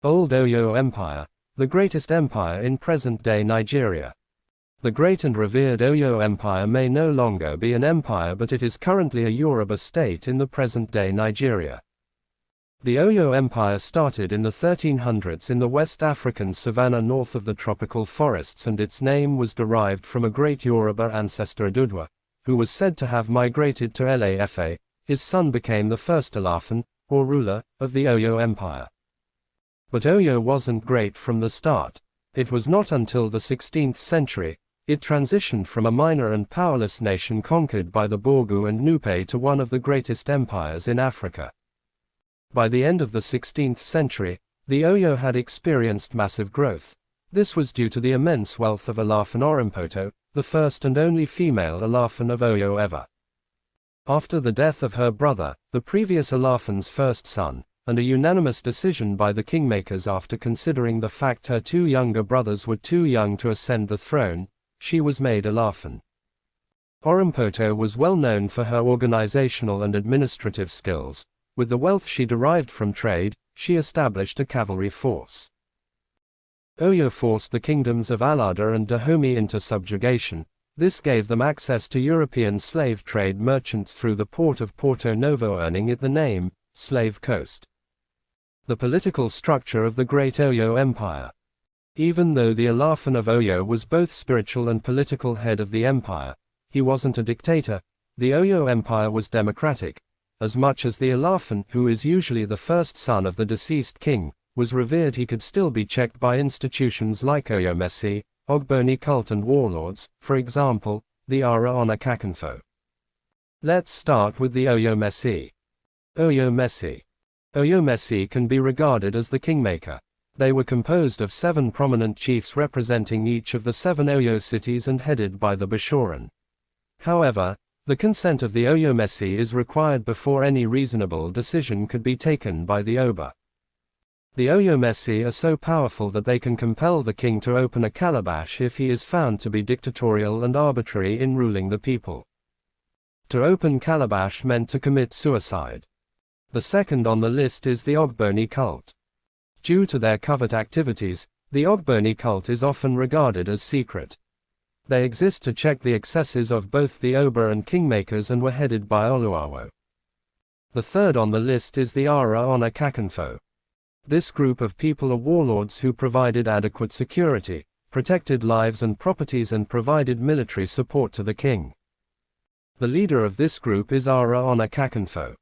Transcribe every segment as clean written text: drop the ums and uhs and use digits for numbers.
Old Oyo Empire, the greatest empire in present-day Nigeria. The great and revered Oyo Empire may no longer be an empire, but it is currently a Yoruba state in the present-day Nigeria. The Oyo Empire started in the 1300s in the West African savanna north of the tropical forests, and its name was derived from a great Yoruba ancestor Odudwa, who was said to have migrated to Alaafin. His son became the first Alaafin, or ruler, of the Oyo Empire. But Oyo wasn't great from the start. It was not until the 16th century, it transitioned from a minor and powerless nation conquered by the Borgu and Nupe to one of the greatest empires in Africa. By the end of the 16th century, the Oyo had experienced massive growth. This was due to the immense wealth of Alaafin of Orompoto, the first and only female Alaafin of Oyo ever. After the death of her brother, the previous Alaafin's first son, and a unanimous decision by the kingmakers after considering the fact her two younger brothers were too young to ascend the throne, she was made Alaafin. Orompoto was well known for her organizational and administrative skills. With the wealth she derived from trade, she established a cavalry force. Oyo forced the kingdoms of Alada and Dahomey into subjugation. This gave them access to European slave trade merchants through the port of Porto Novo, earning it the name, Slave Coast. The political structure of the Great Oyo Empire. Even though the Alaafin of Oyo was both spiritual and political head of the empire, he wasn't a dictator. The Oyo Empire was democratic. As much as the Alaafin, who is usually the first son of the deceased king, was revered, he could still be checked by institutions like Oyo Messi, Ogboni cult and warlords, for example, the Ara Ona Kakanfo. Let's start with the Oyo Messi. Oyo Messi. Oyo Messi can be regarded as the kingmaker. They were composed of 7 prominent chiefs representing each of the 7 Oyo cities and headed by the Bashoran. However, the consent of the Oyo Messi is required before any reasonable decision could be taken by the Oba. The Oyo Messi are so powerful that they can compel the king to open a calabash if he is found to be dictatorial and arbitrary in ruling the people. To open calabash meant to commit suicide. The second on the list is the Ogboni cult. Due to their covert activities, the Ogboni cult is often regarded as secret. They exist to check the excesses of both the Oba and kingmakers and were headed by Oluawo. The third on the list is the Ara Ona Kakanfo. This group of people are warlords who provided adequate security, protected lives and properties and provided military support to the king. The leader of this group is Ara Ona Kakanfo.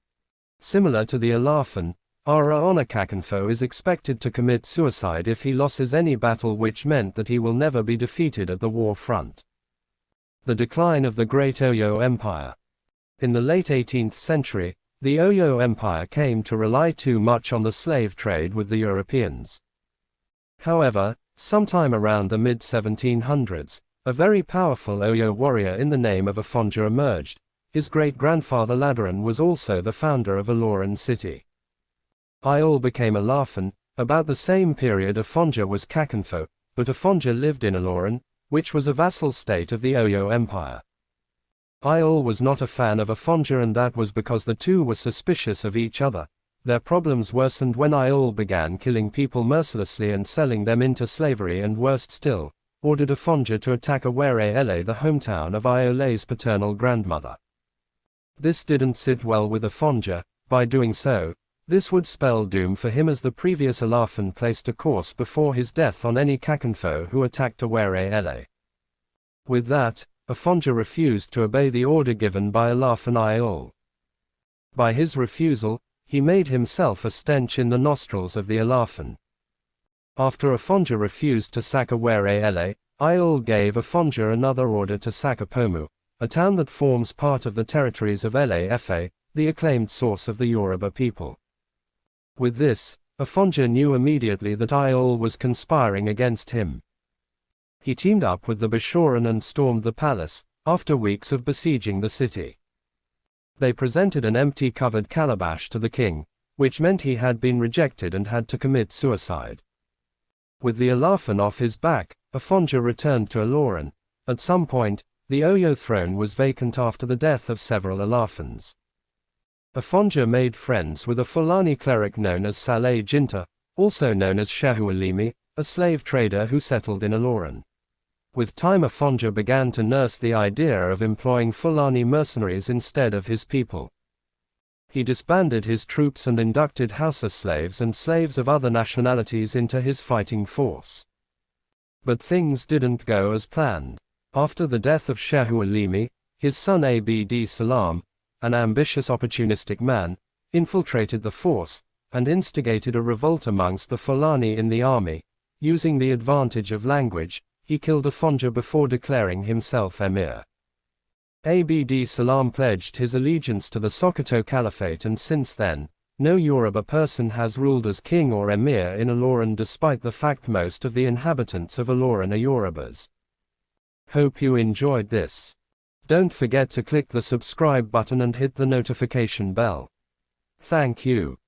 Similar to the Alaafin, Ara Ona Kakanfo is expected to commit suicide if he loses any battle, which meant that he will never be defeated at the war front. The decline of the Great Oyo Empire. In the late 18th century, the Oyo Empire came to rely too much on the slave trade with the Europeans. However, sometime around the mid-1700s, a very powerful Oyo warrior in the name of Afonja emerged. His great-grandfather Ladaran was also the founder of Ilorin city. Oyo became Alaafin. About the same period Afonja was Kakanfo, but Afonja lived in Ilorin, which was a vassal state of the Oyo Empire. Oyo was not a fan of Afonja, and that was because the two were suspicious of each other. Their problems worsened when Oyo began killing people mercilessly and selling them into slavery, and worst still, ordered Afonja to attack Owerri Ele, the hometown of Oyole's paternal grandmother. This didn't sit well with Afonja. By doing so, this would spell doom for him, as the previous Alaafin placed a course before his death on any Kakanfo who attacked Owerri Ele. With that, Afonja refused to obey the order given by Alaafin Oyo. By his refusal, he made himself a stench in the nostrils of the Alaafin. After Afonja refused to sack Owerri Ele, Oyo gave Afonja another order to sack Opomu, a town that forms part of the territories of Alaafin, the acclaimed source of the Yoruba people. With this, Afonja knew immediately that Oyo was conspiring against him. He teamed up with the Bashoran and stormed the palace, after weeks of besieging the city. They presented an empty covered calabash to the king, which meant he had been rejected and had to commit suicide. With the Alaafin off his back, Afonja returned to Ilorin. At some point, the Oyo throne was vacant after the death of several Alaafins. Afonja made friends with a Fulani cleric known as Saleh Jinta, also known as Shehu Alimi, a slave trader who settled in Ilorin. With time Afonja began to nurse the idea of employing Fulani mercenaries instead of his people. He disbanded his troops and inducted Hausa slaves and slaves of other nationalities into his fighting force. But things didn't go as planned. After the death of Shehu Alimi, his son Abd Salam, an ambitious opportunistic man, infiltrated the force, and instigated a revolt amongst the Fulani in the army. Using the advantage of language, he killed Afonja before declaring himself emir. Abd Salam pledged his allegiance to the Sokoto Caliphate, and since then, no Yoruba person has ruled as king or emir in Ilorin, despite the fact most of the inhabitants of Ilorin are Yorubas. Hope you enjoyed this. Don't forget to click the subscribe button and hit the notification bell. Thank you.